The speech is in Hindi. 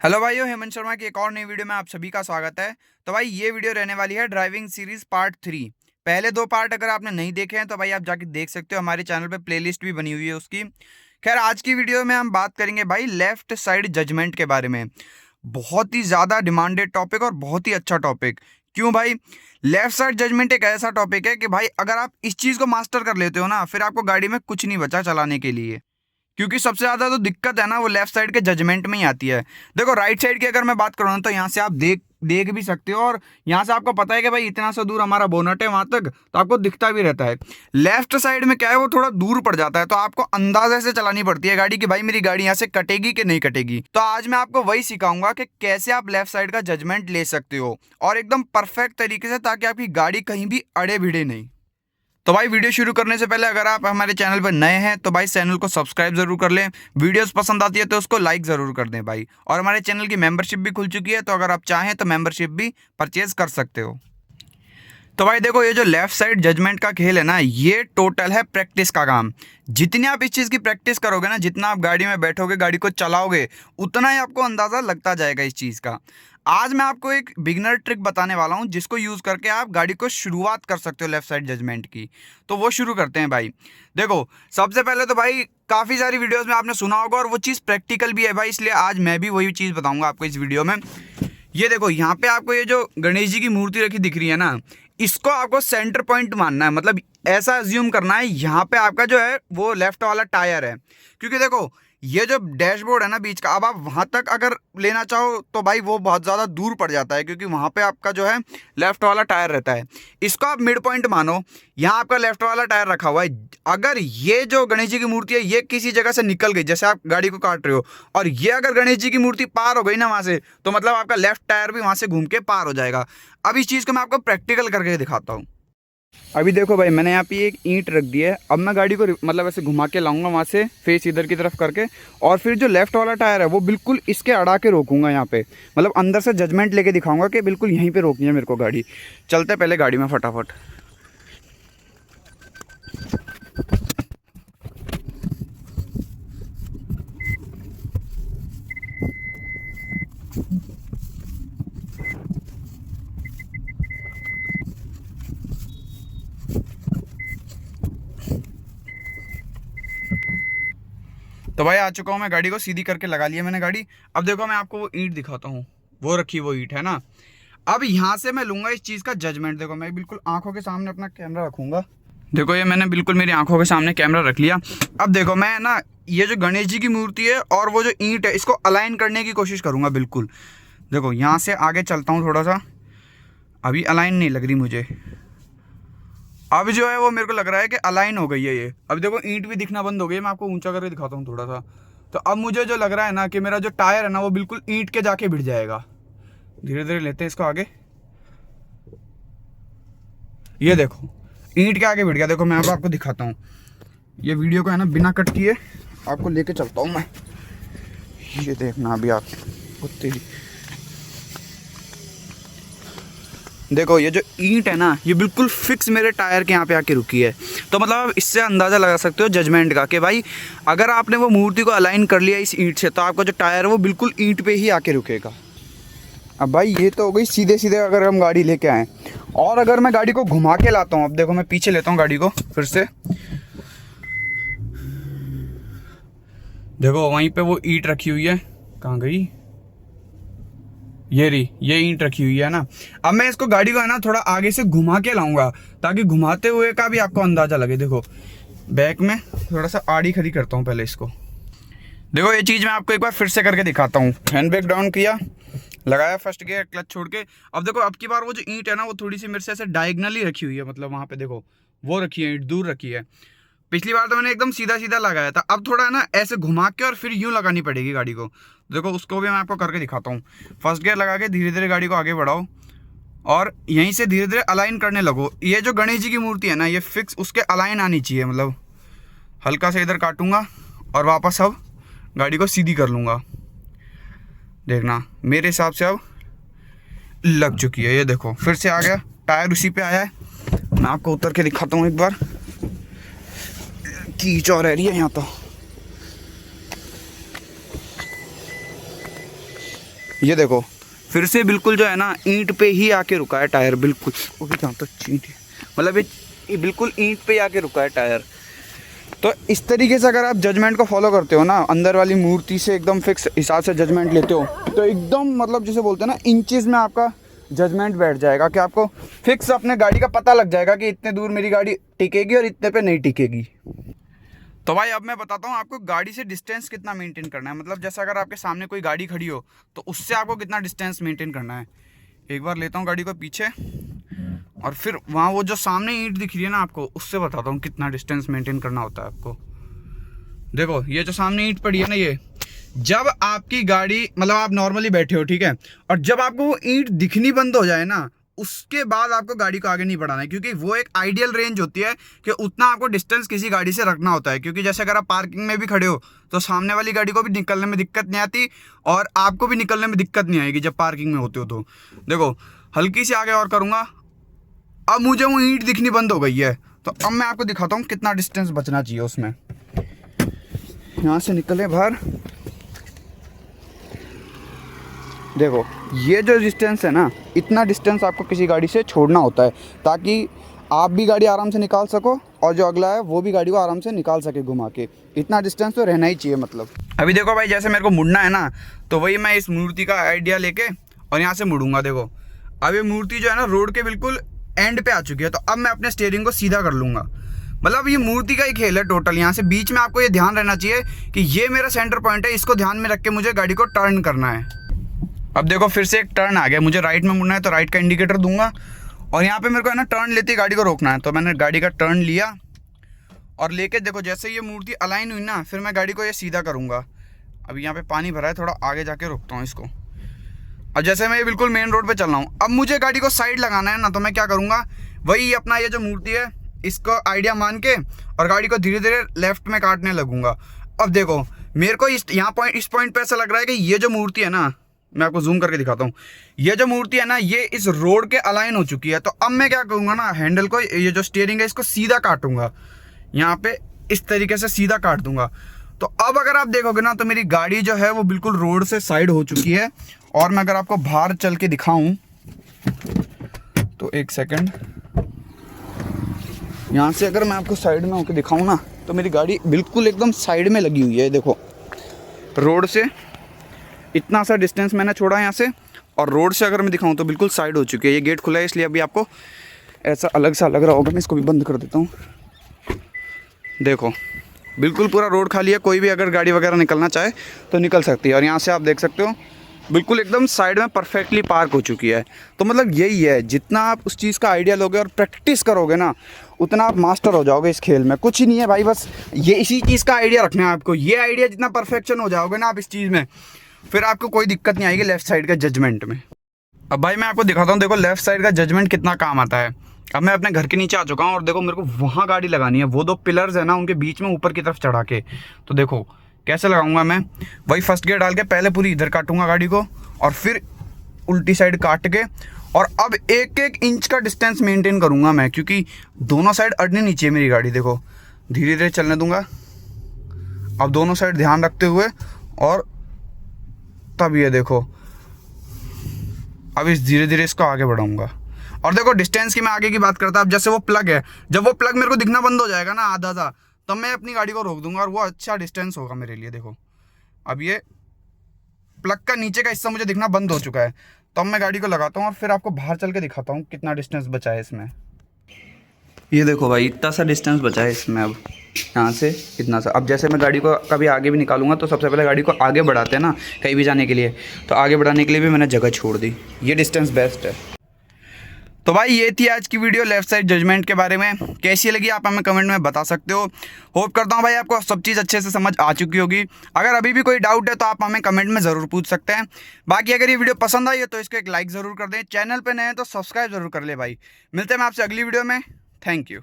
हेलो भाइयों, हेमंत शर्मा की एक और नई वीडियो में आप सभी का स्वागत है। तो भाई ये वीडियो रहने वाली है ड्राइविंग सीरीज पार्ट 3। पहले 2 पार्ट अगर आपने नहीं देखे हैं तो भाई आप जाके देख सकते हो, हमारे चैनल पे प्लेलिस्ट भी बनी हुई है उसकी। खैर, आज की वीडियो में हम बात करेंगे भाई लेफ्ट साइड जजमेंट के बारे में। बहुत ही ज़्यादा डिमांडेड टॉपिक और बहुत ही अच्छा टॉपिक। क्यों भाई? लेफ्ट साइड जजमेंट एक ऐसा टॉपिक है कि भाई अगर आप इस चीज़ को मास्टर कर लेते हो ना, फिर आपको गाड़ी में कुछ नहीं बचा चलाने के लिए। क्योंकि सबसे ज़्यादा तो दिक्कत है ना वो लेफ्ट साइड के जजमेंट में ही आती है। देखो, राइट साइड की अगर मैं बात करूँ ना, तो यहाँ से आप देख भी सकते हो और यहाँ से आपको पता है कि भाई इतना सा दूर हमारा बोनट है वहाँ तक, तो आपको दिखता भी रहता है। लेफ्ट साइड में क्या है, वो थोड़ा दूर पड़ जाता है, तो आपको अंदाजे से चलानी पड़ती है गाड़ी कि भाई मेरी गाड़ी यहाँ से कटेगी कि नहीं कटेगी। तो आज मैं आपको वही सिखाऊंगा कि कैसे आप लेफ्ट साइड का जजमेंट ले सकते हो और एकदम परफेक्ट तरीके से, ताकि आपकी गाड़ी कहीं भी अड़े भिड़े नहीं। तो भाई वीडियो शुरू करने से पहले अगर आप हमारे चैनल पर नए हैं तो भाई चैनल को सब्सक्राइब जरूर कर लें। वीडियोस पसंद आती है तो उसको लाइक ज़रूर कर दें भाई। और हमारे चैनल की मेंबरशिप भी खुल चुकी है, तो अगर आप चाहें तो मेंबरशिप भी परचेज कर सकते हो। तो भाई देखो, ये जो लेफ्ट साइड जजमेंट का खेल है ना, ये टोटल है प्रैक्टिस का काम। जितनी आप इस चीज़ की प्रैक्टिस करोगे ना, जितना आप गाड़ी में बैठोगे, गाड़ी को चलाओगे, उतना ही आपको अंदाज़ा लगता जाएगा इस चीज़ का। आज मैं आपको एक बिगिनर ट्रिक बताने वाला हूँ, जिसको यूज़ करके आप गाड़ी को शुरुआत कर सकते हो लेफ्ट साइड जजमेंट की। तो वो शुरू करते हैं भाई। देखो, सबसे पहले तो भाई काफ़ी सारी वीडियोज़ में आपने सुना होगा और वो चीज़ प्रैक्टिकल भी है भाई, इसलिए आज मैं भी वही चीज़ बताऊँगा आपको इस वीडियो में। ये देखो, यहाँ पे आपको ये जो गणेश जी की मूर्ति रखी दिख रही है ना, इसको आपको सेंटर पॉइंट मानना है। मतलब ऐसा अज्यूम करना है यहाँ पे आपका जो है वो लेफ्ट वाला टायर है। क्योंकि देखो, ये जो डैशबोर्ड है ना बीच का, अब आप वहाँ तक अगर लेना चाहो तो भाई वो बहुत ज़्यादा दूर पड़ जाता है, क्योंकि वहाँ पे आपका जो है लेफ्ट वाला टायर रहता है। इसको आप मिड पॉइंट मानो, यहाँ आपका लेफ्ट वाला टायर रखा हुआ है। अगर ये जो गणेश जी की मूर्ति है ये किसी जगह से निकल गई, जैसे आप गाड़ी को काट रहे हो, और ये अगर गणेश जी की मूर्ति पार हो गई ना वहाँ से, तो मतलब आपका लेफ्ट टायर भी वहाँ से घूम के पार हो जाएगा। अब इस चीज़ को मैं आपको प्रैक्टिकल करके दिखाता हूँ। अभी देखो भाई, मैंने यहाँ पे एक ईंट रख दी है। अब मैं गाड़ी को मतलब ऐसे घुमा के लाऊंगा वहाँ से, फेस इधर की तरफ करके, और फिर जो लेफ्ट वाला टायर है वो बिल्कुल इसके अड़ा के रोकूंगा यहाँ पे। मतलब अंदर से जजमेंट लेके दिखाऊंगा कि बिल्कुल यहीं पे रोकनी है मेरे को गाड़ी। चलते पहले गाड़ी में फटाफट। तो भाई आ चुका हूँ मैं, गाड़ी को सीधी करके लगा लिया मैंने गाड़ी। अब देखो, मैं आपको वो ईंट दिखाता हूँ, वो रखी वो ईंट है ना। अब यहाँ से मैं लूँगा इस चीज़ का जजमेंट। देखो, मैं बिल्कुल आंखों के सामने अपना कैमरा रखूँगा। देखो, ये मैंने बिल्कुल मेरी आंखों के सामने कैमरा रख लिया। अब देखो, मैं ना ये जो गणेश जी की मूर्ति है और वो जो ईंट है, इसको अलाइन करने की कोशिश करूँगा बिल्कुल। देखो, यहाँ से आगे चलता हूँ थोड़ा सा, अभी अलाइन नहीं लग रही मुझे। अब जो है वो मेरे को लग रहा है कि अलाइन हो गई है ये। अब देखो, ईंट भी दिखना बंद हो गई है। मैं आपको ऊंचा करके दिखाता हूँ थोड़ा सा। तो अब मुझे जो लग रहा है ना कि मेरा जो टायर है ना वो बिल्कुल ईंट के जाके भिड़ जाएगा। धीरे धीरे लेते हैं इसको आगे। ये देखो, ईंट के आगे भिड़ गया। देखो, मैं अब आपको दिखाता हूँ। ये वीडियो को है ना बिना कट किए आपको लेके चलता हूँ मैं। ये देखना अभी आप कुत्ते ही। देखो, ये जो ईंट है ना ये बिल्कुल फिक्स मेरे टायर के यहाँ पे आके रुकी है। तो मतलब आप इससे अंदाज़ा लगा सकते हो जजमेंट का कि भाई अगर आपने वो मूर्ति को अलाइन कर लिया इस ईंट से, तो आपका जो टायर है वो बिल्कुल ईंट पे ही आके रुकेगा। अब भाई ये तो हो गई सीधे सीधे अगर हम गाड़ी लेके आएँ। और अगर मैं गाड़ी को घुमा के लाता हूँ, अब देखो मैं पीछे लेता हूँ गाड़ी को फिर से। देखो, वहीं पर वो ईंट रखी हुई है, कहाँ गई? ये ईंट रखी हुई है ना। अब मैं इसको गाड़ी को है ना थोड़ा आगे से घुमा के लाऊंगा, ताकि घुमाते हुए का भी आपको अंदाजा लगे। देखो, बैक में थोड़ा सा आड़ी खड़ी करता हूँ पहले इसको। देखो, ये चीज़ मैं आपको एक बार फिर से करके दिखाता हूँ। हैंड ब्रेक डाउन किया, लगाया फर्स्ट गियर, क्लच छोड़ के। अब देखो, अब की बार वो जो ईंट है ना वो थोड़ी सी मेरे से ऐसे डायगनली रखी हुई है। मतलब वहाँ पे देखो वो रखी है ईंट, दूर रखी है। पिछली बार तो मैंने एकदम सीधा सीधा लगाया था, अब थोड़ा है ना ऐसे घुमा के और फिर यूँ लगानी पड़ेगी गाड़ी को। देखो, उसको भी मैं आपको करके दिखाता हूँ। फर्स्ट गियर लगा के धीरे धीरे गाड़ी को आगे बढ़ाओ और यहीं से धीरे धीरे अलाइन करने लगो। ये जो गणेश जी की मूर्ति है ना ये फिक्स उसके अलाइन आनी चाहिए। मतलब हल्का से इधर काटूंगा और वापस अब गाड़ी को सीधी कर लूँगा। देखना, मेरे हिसाब से अब लग चुकी है। ये देखो, फिर से आ गया, टायर उसी पे आया है। मैं आपको उतर के दिखाता हूँ एक बार। कीच और रह रही है यहाँ तो। ये देखो फिर से बिल्कुल जो है ना ईंट पे ही आके रुका है टायर, बिल्कुल वो भी जहाँ तक ईंट मतलब ये बिल्कुल ईंट पे ही आके रुका है टायर। तो इस तरीके से अगर आप जजमेंट को फॉलो करते हो ना, अंदर वाली मूर्ति से एकदम फिक्स हिसाब से जजमेंट लेते हो, तो एकदम मतलब जैसे बोलते हैं ना इंचेस में आपका जजमेंट बैठ जाएगा कि आपको फिक्स अपने गाड़ी का पता लग जाएगा कि इतने दूर मेरी गाड़ी टिकेगी और इतने पे नहीं टिकेगी। तो भाई अब मैं बताता हूँ आपको गाड़ी से डिस्टेंस कितना मेंटेन करना है। मतलब जैसे अगर आपके सामने कोई गाड़ी खड़ी हो तो उससे आपको कितना डिस्टेंस मेंटेन करना है। एक बार लेता हूँ गाड़ी को पीछे और फिर वहाँ वो जो सामने ईंट दिख रही है ना आपको, उससे बताता हूँ कितना डिस्टेंस मेंटेन करना होता है आपको। देखो ये जो सामने ईंट पड़ी है ना, ये जब आपकी गाड़ी मतलब आप नॉर्मली बैठे हो, ठीक है, और जब आपको वो ईंट दिखनी बंद हो जाए ना, उसके बाद आपको गाड़ी को आगे नहीं बढ़ाना है, क्योंकि वो एक आइडियल रेंज होती है कि उतना आपको डिस्टेंस किसी गाड़ी से रखना होता है। क्योंकि जैसे अगर आप पार्किंग में भी खड़े हो तो सामने वाली गाड़ी को भी निकलने में दिक्कत नहीं आती और आपको भी निकलने में दिक्कत नहीं आएगी जब पार्किंग में होते हो। तो देखो हल्की सी आगे और करूँगा, अब मुझे वो ईंट दिखनी बंद हो गई है, तो अब मैं आपको दिखाता हूँ कितना डिस्टेंस बचना चाहिए उसमें। यहाँ से निकले बाहर, देखो ये जो डिस्टेंस है ना, इतना डिस्टेंस आपको किसी गाड़ी से छोड़ना होता है ताकि आप भी गाड़ी आराम से निकाल सको और जो अगला है वो भी गाड़ी को आराम से निकाल सके घुमा के। इतना डिस्टेंस तो रहना ही चाहिए। मतलब अभी देखो भाई, जैसे मेरे को मुड़ना है ना, तो वही मैं इस मूर्ति का आइडिया लेके और यहाँ से मुड़ूंगा। देखो अब ये मूर्ति जो है ना रोड के बिल्कुल एंड पे आ चुकी है, तो अब मैं अपने स्टीयरिंग को सीधा कर लूँगा। मतलब ये मूर्ति का ही खेल है टोटल। यहाँ से बीच में आपको ये ध्यान रहना चाहिए कि ये मेरा सेंटर पॉइंट है, इसको ध्यान में रख के मुझे गाड़ी को टर्न करना है। अब देखो फिर से एक टर्न आ गया, मुझे राइट में मुड़ना है तो राइट का इंडिकेटर दूंगा और यहाँ पे मेरे को है ना टर्न लेते ही गाड़ी को रोकना है। तो मैंने गाड़ी का टर्न लिया और लेके देखो जैसे ये मूर्ति अलाइन हुई ना, फिर मैं गाड़ी को ये सीधा करूँगा। अब यहाँ पे पानी भरा है, थोड़ा आगे जाके रोकता हूँ इसको। अब जैसे मैं ये बिल्कुल मेन रोड पे चल रहा हूँ, अब मुझे गाड़ी को साइड लगाना है ना, तो मैं क्या करूँगा, वही अपना ये जो मूर्ति है इसको आइडिया मान के और गाड़ी को धीरे धीरे लेफ्ट में काटने लगूंगा। अब देखो मेरे को इस पॉइंट पे ऐसा लग रहा है कि ये जो मूर्ति है ना, मैं आपको जूम करके दिखाता हूँ, ये जो मूर्ति है ना ये इस रोड के अलाइन हो चुकी है। तो अब मैं क्या करूँगा ना, हैंडल को, ये जो स्टीयरिंग है इसको सीधा काटूंगा, यहाँ पे इस तरीके से सीधा काट दूंगा। तो अब अगर आप देखोगे ना तो मेरी गाड़ी जो है वो बिल्कुल रोड से साइड हो चुकी है। और मैं अगर आपको बाहर चल के दिखाऊं तो एक सेकंड, यहाँ से अगर मैं आपको साइड में होकर दिखाऊं ना, तो मेरी गाड़ी बिल्कुल एकदम साइड में लगी हुई है। देखो रोड से इतना सा डिस्टेंस मैंने छोड़ा यहाँ से, और रोड से अगर मैं दिखाऊं तो बिल्कुल साइड हो चुकी है। ये गेट खुला है इसलिए अभी आपको ऐसा अलग सा लग रहा होगा, मैं इसको भी बंद कर देता हूँ। देखो बिल्कुल पूरा रोड खाली है, कोई भी अगर गाड़ी वगैरह निकलना चाहे तो निकल सकती है। और यहाँ से आप देख सकते हो बिल्कुल एकदम साइड में परफेक्टली पार्क हो चुकी है। तो मतलब यही है, जितना आप उस चीज़ का आइडिया लोगे और प्रैक्टिस करोगे ना, उतना आप मास्टर हो जाओगे इस खेल में। कुछ ही नहीं है भाई, बस ये इसी चीज़ का आइडिया रखना है आपको। ये आइडिया जितना परफेक्शन हो जाओगे ना आप इस चीज़ में, फिर आपको कोई दिक्कत नहीं आएगी लेफ्ट साइड का जजमेंट में। अब भाई मैं आपको दिखाता हूँ, देखो लेफ्ट साइड का जजमेंट कितना काम आता है। अब मैं अपने घर के नीचे आ चुका हूँ और देखो मेरे को वहाँ गाड़ी लगानी है, वो दो पिलर्स है ना उनके बीच में ऊपर की तरफ चढ़ा के। तो देखो कैसे लगाऊंगा मैं, वही फर्स्ट गियर डाल के पहले पूरी इधर काटूंगा गाड़ी को और फिर उल्टी साइड काट के, और अब एक एक इंच का डिस्टेंस मेंटेन करूंगा मैं, क्योंकि दोनों साइड अड़ने नहीं चाहिए मेरी गाड़ी। देखो धीरे धीरे चलने दूंगा, अब दोनों साइड ध्यान रखते हुए, और तब ये देखो अब इस धीरे धीरे इसको आगे बढ़ाऊंगा। और देखो डिस्टेंस की मैं आगे की बात करता, अब जैसे वो प्लग है, जब वो प्लग मेरे को दिखना बंद हो जाएगा ना आधा सा, तब मैं अपनी गाड़ी को रोक दूंगा और वो अच्छा डिस्टेंस होगा मेरे लिए। देखो अब ये प्लग का नीचे का हिस्सा मुझे दिखना बंद हो चुका है, तो अब मैं गाड़ी को लगाता हूँ और फिर आपको बाहर चल के दिखाता हूँ कितना डिस्टेंस बचा है इसमें। ये देखो भाई इतना सा डिस्टेंस बचा है इसमें, अब यहाँ से इतना सा। अब जैसे मैं गाड़ी को कभी आगे भी निकालूंगा तो सबसे पहले गाड़ी को आगे बढ़ाते हैं ना कहीं भी जाने के लिए, तो आगे बढ़ाने के लिए भी मैंने जगह छोड़ दी। ये डिस्टेंस बेस्ट है। तो भाई ये थी आज की वीडियो लेफ्ट साइड जजमेंट के बारे में। कैसी लगी आप हमें कमेंट में बता सकते हो। होप करता हूँ भाई आपको सब चीज़ अच्छे से समझ आ चुकी होगी। अगर अभी भी कोई डाउट है तो आप हमें कमेंट में ज़रूर पूछ सकते हैं। बाकी अगर ये वीडियो पसंद आई है तो इसको एक लाइक ज़रूर कर दें। चैनल पर नए हैं तो सब्सक्राइब ज़रूर कर ले भाई। मिलते हैं मैं आपसे अगली वीडियो में। Thank you.